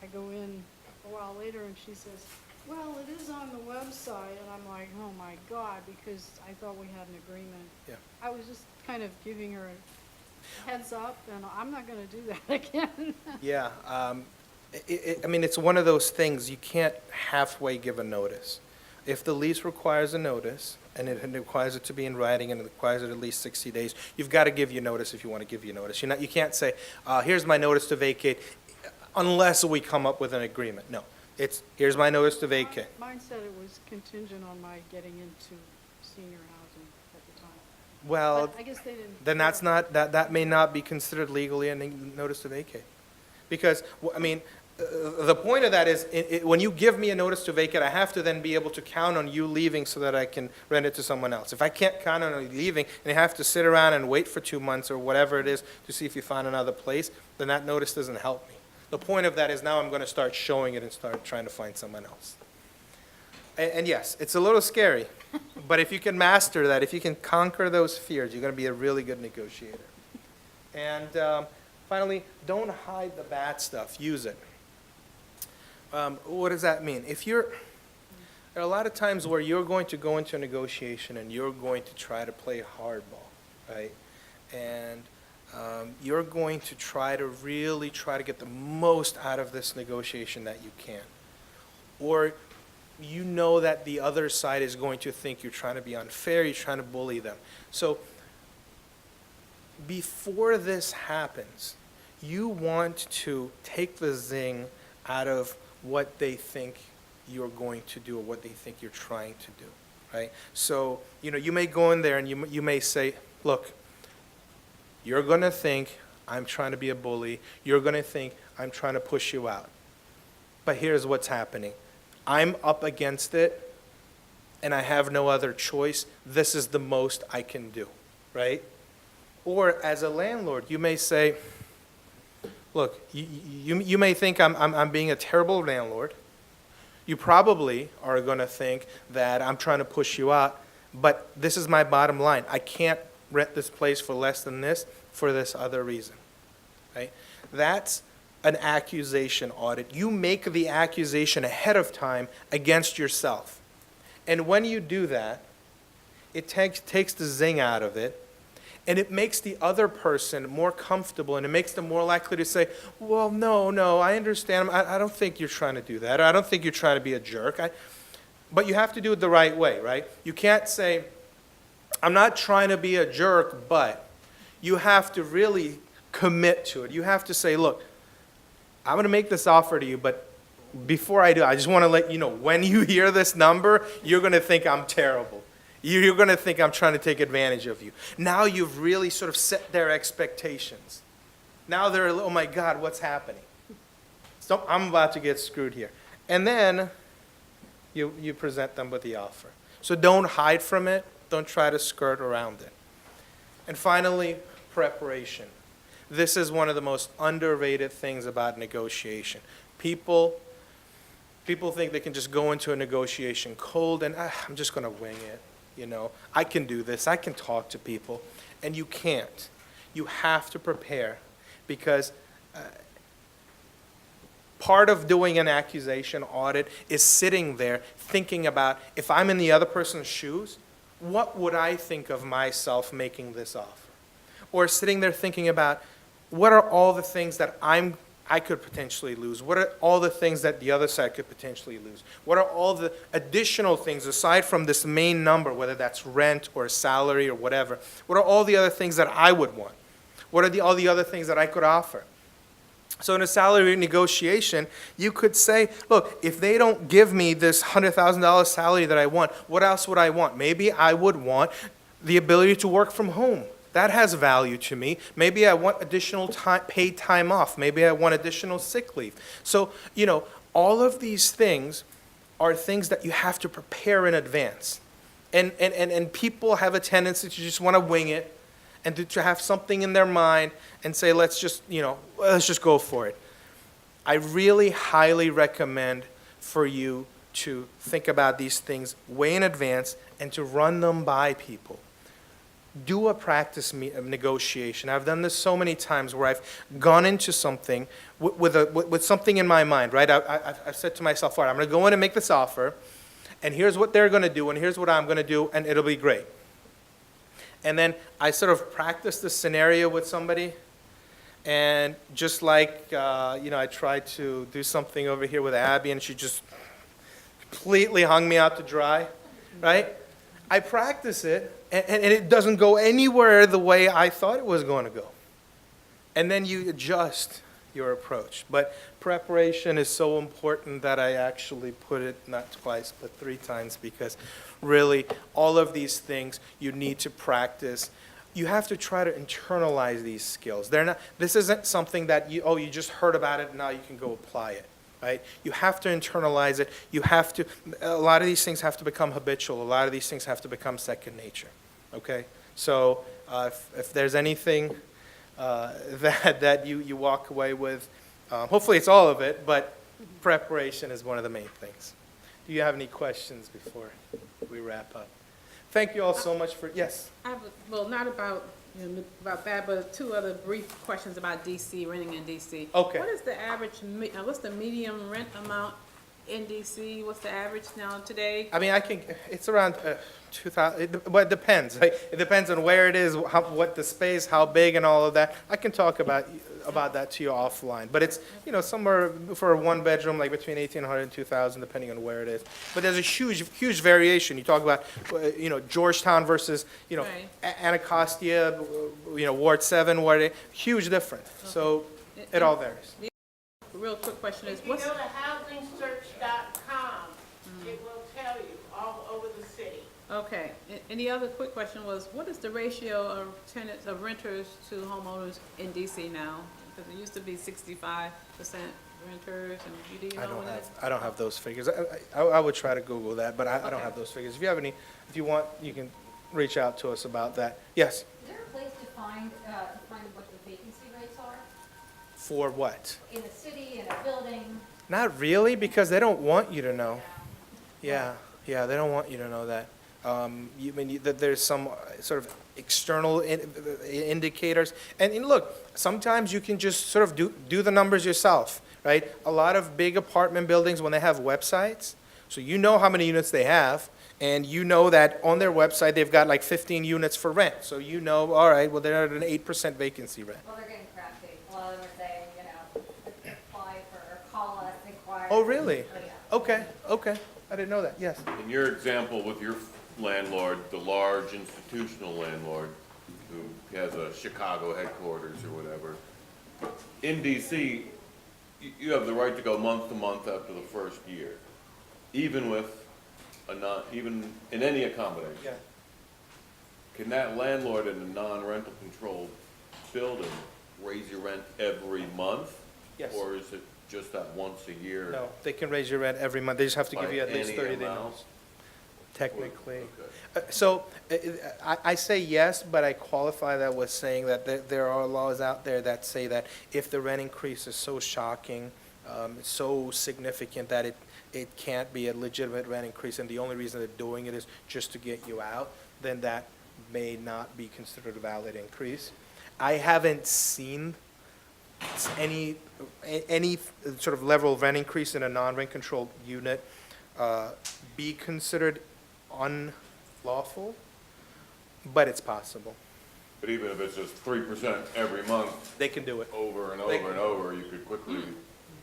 I go in a while later and she says, well, it is on the website. And I'm like, oh my God, because I thought we had an agreement. Yeah. I was just kind of giving her a heads up, and I'm not gonna do that again. Yeah, I mean, it's one of those things, you can't halfway give a notice. If the lease requires a notice, and it requires it to be in writing, and it requires it at least 60 days, you've got to give your notice if you want to give your notice. You can't say, here's my notice to vacate, unless we come up with an agreement. No, it's, here's my notice to vacate. Mine said it was contingent on my getting into senior housing at the time. Well, But I guess they didn't. then that's not, that may not be considered legally a notice to vacate. Because, I mean, the point of that is, when you give me a notice to vacate, I have to then be able to count on you leaving so that I can rent it to someone else. If I can't count on you leaving, and you have to sit around and wait for 2 months or whatever it is to see if you find another place, then that notice doesn't help me. The point of that is now I'm going to start showing it and start trying to find someone else. And yes, it's a little scary, but if you can master that, if you can conquer those fears, you're going to be a really good negotiator. And finally, don't hide the bad stuff, use it. What does that mean? There are a lot of times where you're going to go into a negotiation and you're going to try to play hardball, right? And you're going to try to get the most out of this negotiation that you can. Or you know that the other side is going to think you're trying to be unfair, you're trying to bully them. So before this happens, you want to take the zing out of what they think you're going to do or what they think you're trying to do, right? So, you may go in there and you may say, look, you're going to think I'm trying to be a bully. You're going to think I'm trying to push you out. But here's what's happening. I'm up against it, and I have no other choice. This is the most I can do, right? Or as a landlord, you may say, look, you may think I'm being a terrible landlord. You probably are going to think that I'm trying to push you out, but this is my bottom line. I can't rent this place for less than this for this other reason, right? That's an accusation audit. You make the accusation ahead of time against yourself. And when you do that, it takes the zing out of it, and it makes the other person more comfortable, and it makes them more likely to say, well, no, I understand. I don't think you're trying to do that. I don't think you're trying to be a jerk. But you have to do it the right way, right? You can't say, I'm not trying to be a jerk, but you have to really commit to it. You have to say, look, I'm going to make this offer to you, but before I do, I just want to let you know, when you hear this number, you're going to think I'm terrible. You're going to think I'm trying to take advantage of you. Now you've really sort of set their expectations. Now they're, oh my God, what's happening? So I'm about to get screwed here. And then you present them with the offer. So don't hide from it. Don't try to skirt around it. And finally, preparation. This is one of the most underrated things about negotiation. People think they can just go into a negotiation cold and I'm just going to wing it. I can do this. I can talk to people. And you can't. You have to prepare, because part of doing an accusation audit is sitting there thinking about, if I'm in the other person's shoes, what would I think of myself making this offer? Or sitting there thinking about, what are all the things that I could potentially lose? What are all the things that the other side could potentially lose? What are all the additional things aside from this main number, whether that's rent or salary or whatever? What are all the other things that I would want? What are all the other things that I could offer? So in a salary negotiation, you could say, look, if they don't give me this $100,000 salary that I want, what else would I want? Maybe I would want the ability to work from home. That has value to me. Maybe I want additional paid time off. Maybe I want additional sick leave. So, all of these things are things that you have to prepare in advance. And people have a tendency to just want to wing it and to have something in their mind and say, let's just go for it. I really highly recommend for you to think about these things way in advance and to run them by people. Do a practice negotiation. I've done this so many times where I've gone into something with something in my mind, right? I've said to myself, all right, I'm going to go in and make this offer, and here's what they're going to do, and here's what I'm going to do, and it'll be great. And then I sort of practice the scenario with somebody, and just like, I tried to do something over here with Abby, and she just completely hung me out to dry, right? I practice it, and it doesn't go anywhere the way I thought it was going to go. And then you adjust your approach. But preparation is so important that I actually put it not twice, but 3 times, because really, all of these things you need to practice. You have to try to internalize these skills. This isn't something that you just heard about it and now you can go apply it. Right? You have to internalize it. A lot of these things have to become habitual. A lot of these things have to become second nature. Okay? So if there's anything that you walk away with, hopefully it's all of it, but preparation is one of the main things. Do you have any questions before we wrap up? Thank you all so much for, yes? I have, well, not about, about that, but 2 other brief questions about DC, renting in DC. Okay. What is the average, what's the medium rent amount in DC? What's the average now today? I mean, it's around 2,000, but it depends. Right? It depends on where it is, what the space, how big and all of that. I can talk about that to you offline. But it's, somewhere for a 1-bedroom, like between 1,800 and 2,000, depending on where it is. But there's a huge variation. You talk about, Georgetown versus, Right. Anacostia, Ward 7, huge difference. So it all varies. The real quick question is, If you what's, go to housingsearch.com, it will tell you all over the city. okay, and the other quick question was, what is the ratio of tenants, of renters to homeowners in DC now? Because it used to be 65% renters, and do you know what it is? I don't have those figures. I would try to Google that, but I don't Okay. have those figures. If you want, you can reach out to us about that. Yes? Is there a place to find what the vacancy rates are For what? in a city, in a building? Not really, because they don't want you to know. Yeah, they don't want you to know that. There's some sort of external indicators. And look, sometimes you can just sort of do the numbers yourself, right? A lot of big apartment buildings, when they have websites, so you know how many units they have, and you know that on their website, they've got like 15 units for rent. So you know, all right, well, they're at an 8% vacancy rate. Well, they're getting crafty. A lot of them are saying, apply for, or call us, inquire. Oh, really? Oh, yeah. Okay. I didn't know that, yes. In your example with your landlord, the large institutional landlord who has a Chicago headquarters or whatever, in DC, you have the right to go month to month after the first year, even with even in any accommodation. Yeah. Can that landlord in a non-rental controlled building raise your rent every month? Yes. Or is it just that once a year? No, they can raise your rent every month. They just have to give By you at least any 30-day amount? notice. Technically. Okay. So I say yes, but I qualify that with saying that there are laws out there that say that if the rent increase is so shocking, so significant that it can't be a legitimate rent increase, and the only reason they're doing it is just to get you out, then that may not be considered a valid increase. I haven't seen any sort of level of rent increase in a non-rent controlled unit be considered unlawful, but it's possible. But even if it's just 3% every month, They can do it, over and They- over and over, you could quickly,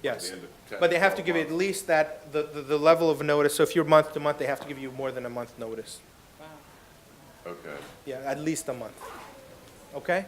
yes. the end of 10, But they have to 12 give you at months. least the level of notice. So if you're month to month, they have to give you more than a month notice. Okay. Yeah, at least a month. Okay?